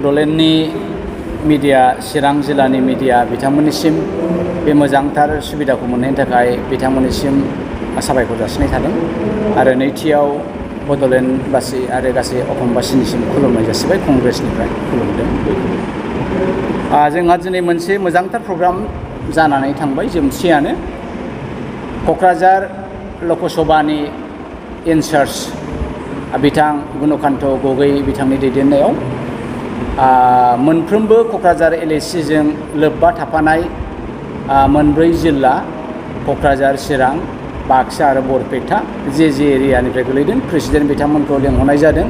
बड'लेण्डनि media चिरां जिल्लानि media बिथांमोननिसिम बे मोजांथार सुबिदाखौ मोननायनि थाखाय बिथांमोननिसिम साबायखर जासिनाय थादों आरो नैथियाव बड'लेण्डबासि आरो गासै असमबासिनिसिम खुलुमनाय जासिबाय कंग्रेसनिफ्राय खुलुमदों। जोंहा दिनै मोनसे मोजांथार प्रग्राम जानानै थांबाय जोबथियानो क'क्राझार लकसभानि इनचार्ज बिथां गुणकान्त गगৈ बिथांनि दैदेननायाव मोनफ्रोमबो क'क्राझार LACजों लोब्बा थाफानाय मोनब्रै जिल्ला क'क्राझार चिरां बाक्सा आरो बरपेटा जे एरियानिफ्राय गोलैदों प्रेसिडेन्ट बिथांमोनखौ लेंहरनाय जादों।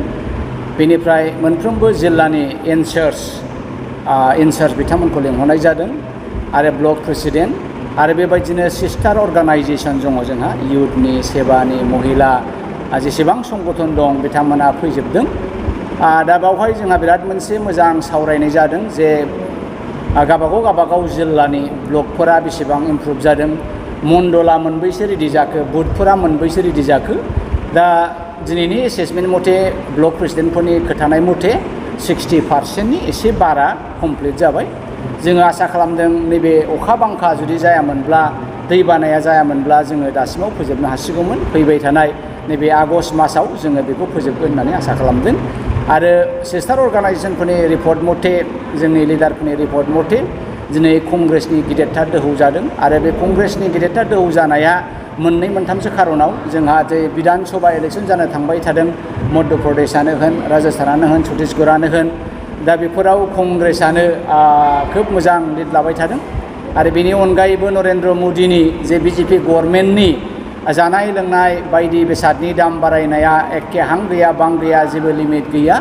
बेनिफ्राय मोनफ्रोमबो जिल्लानि इनचार्ज बिथांमोनखौ लेंहरनाय जादों आरो ब्लक प्रेसिडेन्ट आरो बेबायदिनो सिस्टार अर्गानाइजेसन दङ जोंहा इयुथनि सेबानि महिला जेसेबां संगठन दं बिथांमोना फैजोबदों। दा बावहाय जोंहा बिराद मोनसे मोजां सावरायनाय जादों जे गाबागाव जिल्लानि ब्लकफोरा बेसेबां इमप्रुभ जादों, मण्डला मोनबैसो रेडि जाखो, बुथफोरा मोनबैसो रेडि जाखो। दा दिनैनि एसेसमेन्ट मथे ब्लक प्रेसिडेन्टफोरनि खोथानाय मथे 60%नि एसे बारा कमप्लिट जाबाय। जोङो आसा खालामदों नैबे अखा बांखा जुदि जायामोनब्ला दै बानाया जायामोनब्ला जोङो दासिमाव फोजोबनो हासिगौमोन। फैबाय थानाय नैबे आगष्ट मासाव जोङो बेखौ फोजोबगोन होननानै आसा खालामदों। आरो सिस्टार अर्गानाइजेसनफोरनि रिपर्ट मथे जोंनि लिडारफोरनि रिपर्ट मथे दिनै कंग्रेसनि गिदिरथार दोहौ जादों आरो बे कंग्रेसनि गिदिरथार दोहौ जानाया मोननै मोनथामसो खारनाव जोंहा जे बिधान सभा इलेक्सन जानो थांबाय थादों मध्य प्रदेशआनो होन, राजस्थानानो होन, छत्तीसगढ़आनो होन, दा बेफोराव कंग्रेसआनो खोब मोजां लिड लाबाय थादों। आरो बेनि अनगायैबो नरेन्द्र मदिनि जे BJP गभर्नमेन्टनि जानाय लोंनाय बायदि बेसादनि दाम बारायनाया एखे हां गैया बां गैया जेबो लिमिट गैया।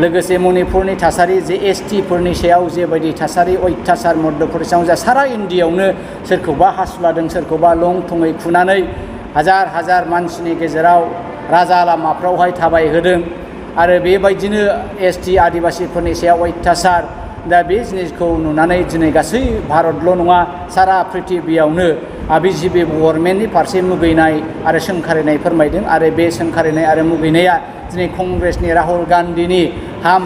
लोगोसे मणिपुरनि थासारि जे ST फोरनि सायाव जेबायदि थासारि अयथासार मध्य प्रदेशआव जा सारा इण्डियायावनो सोरखौबा हासुलादों सोरखौबा लं थङै खुनानै हाजार मानसिनि गेजेराव राजा लामाफ्रावहाय थाबायहोदों आरो बेबायदिनो ST आदिबासिफोरनि सायाव अयथासार। दा बे जिनिसखौ नुनानै दिनै गासै भारतल' नङा सारा प्रिथिबियावनो BJP गभर्नमेन्टनि फारसे मुगैनाय आरो सोंखारिनाय फोरमायदों आरो बे सोंखारिनाय आरो मुगैनाया दिनै कंग्रेसनि राहुल गांधीनि हम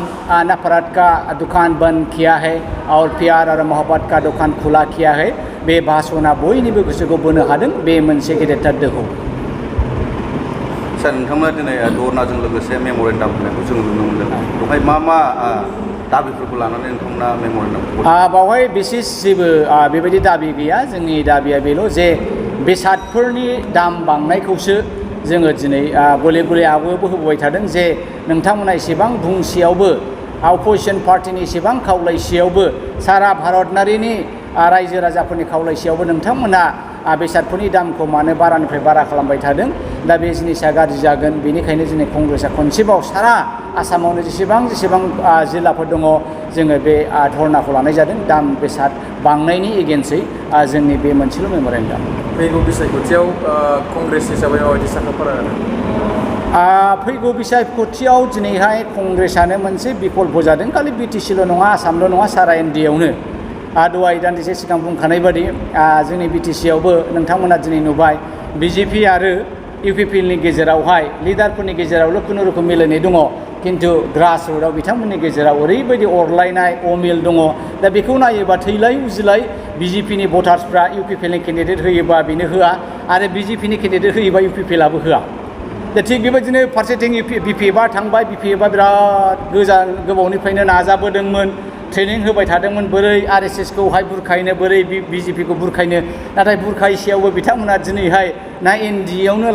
नफरत का दुकान बंद किया है और प्यार और मोहब्बत का दुकान खुला किया है बे भाषणा बयनिबो गोसोखौ बोनो हादों। बे मोनसे गेदेरथार दोहौ। सार नोंथांमोना दिनै धरनाजों लोगोसे मेम'रेन्डाम होनायखौ जों नुनो मोनदों। बेवहाय मा दाबिफोरखौ लानानै नोंथांमोना मेम'रेन्डाम? बावहाय बिसेस जेबो बेबायदि दाबि गैया। जोंनि दाबिया बेल' जे बेसादफोरनि दाम बांनायखौसो जोङो दिनै गले गले आवबो होबोबाय थादों जे नोंथांमोना एसेबां बुंसेयावबो अपोजिसन पार्टिनि एसेबां खावलायसेयावबो सारा भारतनारिनि रायजो राजाफोरनि खावलायसेयावबो नोंथांमोना बेसादफोरनि दामखौ मानो बारानिफ्राय बारा खालामबाय थादों। दा बे जिनिसा गाज्रि जागोन। बेनिखायनो दिनै कंग्रेसआ खनसेबाव सारा आसामावनो जेसेबां जिल्लाफोर दङ जोङो बे धरनाखौ लानाय जादों दाम बेसाद बांनायनि एगेन्स्टै जोंनि बे मोनसेल' मेम'रेन्डाम। फैगौ बिसायख'थियाव कंग्रेस हिसाबै माबायदि साखाफारा जादों? फैगौ बिसायख'थियाव दिनैहाय कंग्रेसआनो मोनसे बिकल्प जादों। खालि BTCल' नङा आसामल' नङा सारा इण्डियायावनो। दहाय दान्दिसे सिगां बुंखानाय बादि जोंनि BTCआवबो नोंथांमोना दिनै नुबाय BJP आरो UPPनि गेजेरावहाय लिडारफोरनि गेजेरावल' खुनुरुखुम मिलायनाय दङ किन्तु ग्रास रुटआव बिथांमोननि गेजेराव ओरैबायदि अरलायनाय अमिल दङ। दा बेखौ नायोबा थैलाय उजिलाय BJPनि भटार्सफ्रा UPPनि केन्डिडेट होयोबा बेनो होआ आरो BJPनि केन्डिडेट होयोबा UPPआबो होआ। दा थिग बेबायदिनो फारसेथिं BPFआ थांबाय। BPFआ बिराद गोबावनिफ्रायनो नाजाबोदोंमोन, ट्रेनिं होबाय थादोंमोन बोरै RSSखौहाय बुरखायनो बोरै BJPखौ बुरखायनो। नाथाय बुरखायसेयावबो बिथांमोना दिनैहाय ना NDAयावनो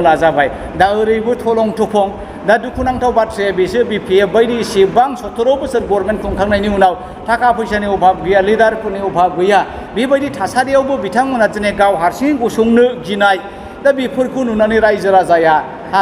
लाजाबाय। दा ओरैबो थलं थफं। दा दुखुनांथाव बाथ्राया बेसो BPF बायदि एसेबां 17 बोसोर गभर्नमेन्ट खुंखांनायनि उनाव थाखा फैसानि अभाब गैया, लिडारफोरनि अभाब गैया, बेबायदि थासारियावबो बिथांमोना दिनै गाव हारसिं गसंनो गिनाय। दा बेफोरखौ नुनानै रायजो राजाया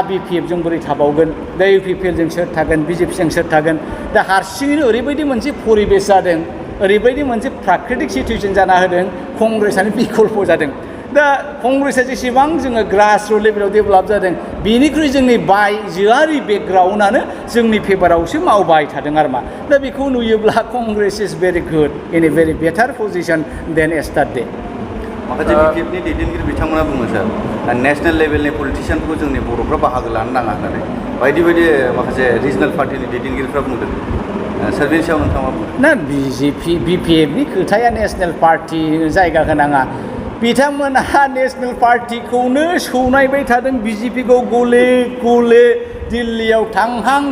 BPFजों बोरै थाबावगोन, दा UPPजों सोर थागोन, BJPजों सोर थागोन। दा हारसिङैनो ओरैबायदि मोनसे परिबेस जादों, ओरैबायदि मोनसे प्राकृतिक सिटुवेसन जाना होदों, कंग्रेसआनो बिकल्प जादों। दा कंग्रेसआ जेसेबां जोङो ग्रास रुट लेभेलाव डेभेलप जादों बेनिख्रुइ जोंनि बायजोआरि बेकग्राउन्डआनो जोंनि फेभारावसो मावबाय थादों आरो मा। दा बेखौ नुयोब्ला Congress is very good in a very better position than yesterday. माखासे बिटिएफनि दैदेनगिरि बिथांमोना बुङो सार नेशनेल लेभेलनि पलिटिशियानखौ जोंनि बर'फ्रा बाहागो लानो नाङा होननानै बायदि बायदि माखासे रिजनेल पार्टिनि दैदेनगिरिफ्रा बुंदों सार बेनि सायाव नोंथाङा मा बुङो? ना बिजेपि बिपिएफनि खोथाया नेशनेल पार्टि जायगा होनाङा बिथांमोनहा नेशनेल पार्टिखौनो सौनायबाय थादों बिजेपिखौ गले गले दिल्लीयाव थांहां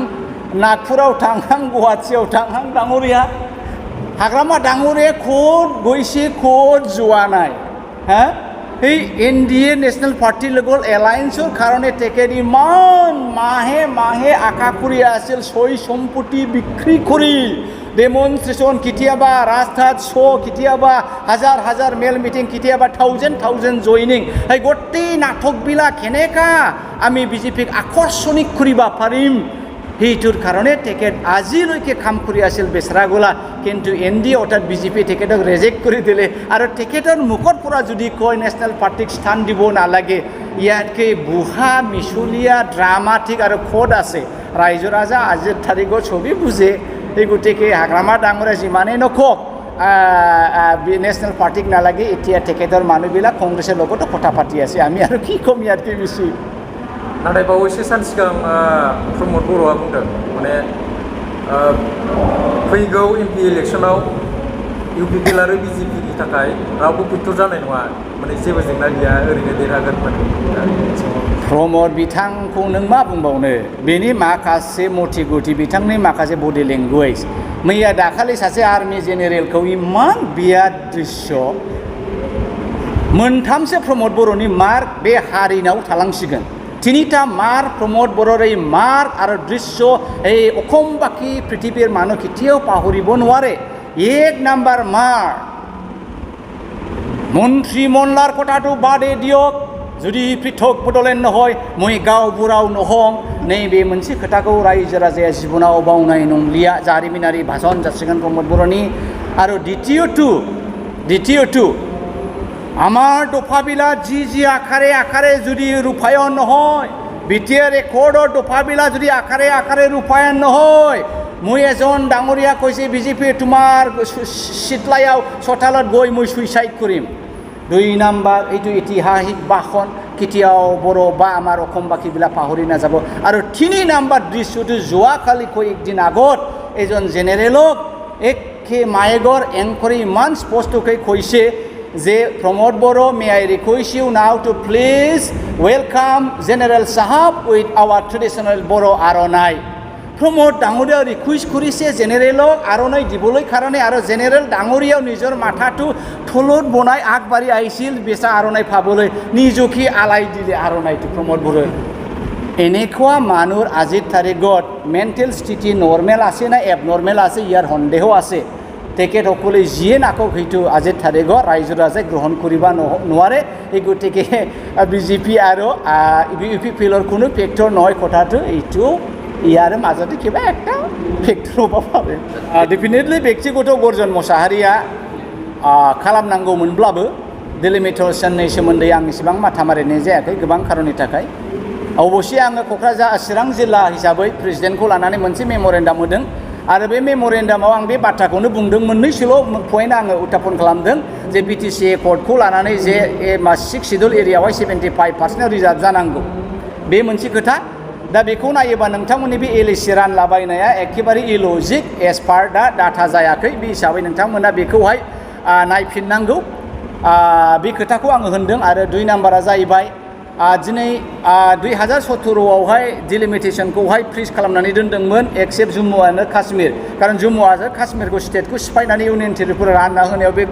नागपुराव थांहां गुवाहाटियाव थांहां डाङरिया हाग्रामा डाঙरिया खद गयसे खद জোৱানাই হ্যাঁ এই এনডিএ ন্যাশনাল পার্টি লগৰ এলায়েন্সৰ কাৰণে তেখেত ইমান মাহে মাহে আশা কৰি আছিল সৈ সম্পত্তি বিক্ৰী কৰি ডেমনষ্ট্ৰেশ্যন কেতিয়াবা ৰাস্তাত শ্ব' কেতিয়াবা হাজাৰ হাজাৰ মেল মিটিং কেতিয়াবা থাউজেণ্ড জইনিং এই গোটেই নাটকবিলাক কেনেকা আমি বিজেপিক আকৰ্ষণিক কৰিব পাৰিম সেইটোৰ কাৰণে তেখেত আজিলৈকে কাম কৰি আছিল বেচৰাগোলা কিন্তু এনডি অৰ্থাৎ বিজেপি তেখেতক ৰেজেক্ট কৰি দিলে আৰু তেখেতৰ মুখৰ পৰা যদি কয় নেশ্যনেল পাৰ্টিক স্থান দিব নালাগে ইয়াতকৈ বুঢ়া মিছলীয়া ড্ৰামাটিক আৰু খদ আছে ৰাইজ ৰাজা আজিৰ তাৰিখত ছবি বুজে এই গতিকে হাগ্ৰামা ডাঙৰে যিমানেই নকওক নেশ্যনেল পাৰ্টিক নালাগে এতিয়া তেখেতৰ মানুহবিলাক কংগ্ৰেছৰ লগতো কথা পাতি আছে আমি আৰু কি ক'ম ইয়াতকৈ বেছি नाथाय बावैसो सान सिगां प्रमद बर'आ बुंदों माने फैगौ एमपि इलेक्सनाव इउपिपिएल आरो बिजेपिनि थाखाय रावबो बिथर जानाय नङा माने जेबो जेंना गैया ओरैनो देरहागोन माने प्रमद बिथांखौ नों मा बुंबावनो बेनि माखासे मथि गथि बिथांनि माखासे बडि लेंगुवेज मैया दाखालि सासे आर्मि जेनेरेलखौ इमान बिराद दृश्य मोनथामसो प्रमद बर'नि मार्क बे हारिनाव थालांसिगोन তিনিটা মাৰ্ক প্ৰমোদ বড়োৰ এই মাৰ্ক আৰু দৃশ্য এই অসমবাসী পৃথিৱীৰ মানুহ কেতিয়াও পাহৰিব নোৱাৰে এক নাম্বাৰ মাৰ্ক মন্ত্ৰীমণ্ডলৰ কথাটো বাদে দিয়ক যদি পৃথক বদলেন নহয় মই গাঁওবুঢ়াও নহওঁ नैबे मोनसे खोथाखौ रायजो राजाया जिबनाव बावनाय नंलिया जारिमिनारि भाषण जासिगोन प्रमोद बर'नि आरो द्वितीयটো আমাৰ দফাবিলাক যি আকাৰে আকাৰে যদি ৰূপায়ণ নহয় বিটিআৰ ৰেকৰ্ডৰ দফাবিলাক যদি আকাৰে ৰূপায়ণ নহয় মই এজন ডাঙৰীয়া কৈছে বিজেপি তোমাৰ চিতলায়াও চোতালত গৈ মই সুইচাইড কৰিম 2 নম্বৰ এইটো ঐতিহাসিক ভাষণ কেতিয়াও বড়ো বা আমাৰ অসমবাসীবিলাক পাহৰি নাযাব আৰু 3 নম্বৰ দৃশ্যটো যোৱাকালি একদিন আগত এজন জেনেৰেলক একে মায়েগৰ এংকৰে ইমান স্পষ্টকৈ কৈছে যে প্ৰমোদ বড়ো may I request you now to please welcome General Sahab with our traditional Boro Aronai Pramod ডাঙৰীয়াও ৰিকুৱেষ্ট কৰিছে জেনেৰেলক আৰণাই দিবলৈ কাৰণে আৰু জেনেৰেল ডাঙৰীয়াও নিজৰ মাথাটো থলত বনাই আগবাঢ়ি আহিছিল বেচা আৰণাই পাবলৈ নিজকে আলাই দিলে আৰণাইটো প্ৰমোদ বড়োই এনেকুৱা মানুহৰ আজিৰ তাৰিখত মেণ্টেল স্থিতি নৰ্মেল আছে না এবনৰ্মেল আছে ইয়াৰ সন্দেহ আছে তেখেতসকলে যিয়ে নাকক সেইটো আজিৰ তাৰিখত ৰাইজ ৰাজাই গ্ৰহণ কৰিব নোৱাৰে এই গতিকে বিজেপি আৰু ইউপিপিএলৰ কোনো ফেক্টৰ নহয় কথাটো এইটো ইয়াৰ মাজতে কিবা একটা ফেক্টৰ হ'ব পাৰে ডেফিনেটলি ব্যক্তিগত গৰ্জন মোसाहारिया खालामनांगौमोनब्लाबो डिलिमिटेशननि सोमोन्दै आं इसेबां माथा मारिनाय जायाखै गोबां खारननि थाखाय अबस्से आङो क'क्राझार चिरां जिल्ला हिसाबै प्रेसिडेन्टखौ लानानै मोनसे मेम'रेन्डाम होदों आरो बे मेम'रेन्डामाव आं बे बाथ्राखौनो बुंदों मोननैसोल' पइन्ट आङो उत्थापन खालामदों जे बिटिसि एकर्डखौ लानानै जे 6 शिड्युल एरियायावहाय 75% रिजार्भ जानांगौ बे मोनसे खोथा दा बेखौ नायोबा नोंथांमोननि बे एलएसि रानलाबायनाया एखेबारे इलजिक एज पार दा डाटा जायाखै बे हिसाबै नोंथांमोना बेखौहाय नायफिननांगौ बे खोथाखौ आङो होनदों आरो 2 नाम्बारा जाहैबाय दिनै 2017आवहाय डिलिमिटेशनखौहाय फ्रिज खालामनानै दोनदोंमोन एक्सेप्ट जम्मु आरो काश्मीर कारण जम्मु आरो काश्मीरखौ स्टेटखौ सिफायनानै इउनियन टेरिटरि रानना होनायाव बे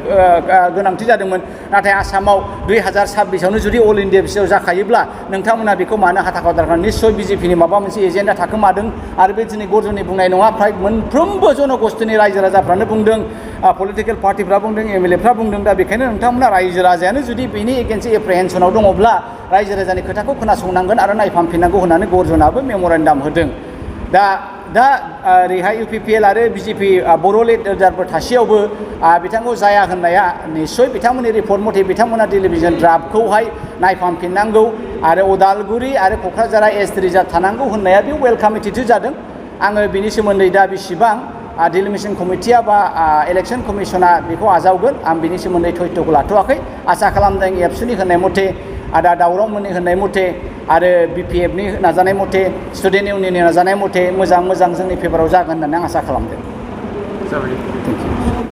गोनांथि जादोंमोन नाथाय आसामाव 2026आवनो जुदि अल इन्डिया बिसायाव जाखायोब्ला नोंथांमोना बेखौ मानो हाथाखौ दारखान निश्चय बिजेपिनि माबा मोनसे एजेन्डा थाखोमादों आरो बे दिनै गरजननि बुंनाय नङा फ्राय मोनफ्रोमबो जनगोष्ठीनि रायजो राजाफ्रानो बुंदों पलिटिकेल पार्टिफ्रा बुंदों एमएलएफ्रा बुंदों दा बेखायनो नोंथांमोना रायजो राजायानो जुदि बेनि एगेन्स्ट एप्रिहेन्सनाव दङब्ला रायजो राजानि खोथाखौ खोनासंनांगोन आरो नायफामफिननांगौ होननानै गरजनाबो मेम'रेन्डाम होदों दा ओरैहाय इउपिपिएल आरो बिजेपि बर' लिडारफोर थासेयावबो बिथांखौ जाया होननाया निश्चय बिथांमोननि रिपर्ट मथे बिथांमोना टेलिभिजन ड्राफ्टखौहाय नायफामफिननांगौ आरो उदालगुरि आरो क'क्राझारा एस रिजार्भ थानांगौ होननाया बे वेलकाम एटिटिउड जादों आङो बिनि सोमोन्दै दा बेसेबां डिलिमिशन कमिटिया बा इलेक्शन कमिशना बेखौ आजावगोन आं बिनि सोमोन्दै थयथ'खौ लाथ'वाखै आसा खालामदों एबसुनि होनाय मथे आदा दावरावमोननि होनाय मथे आरो BPFनि नाजानाय मथे स्टुडेन्ट इउनियननि नाजानाय मथे मोजां जोंनि फेभाराव जागोन होननानै आं आसा खालामदों। जाबाय। Thank you.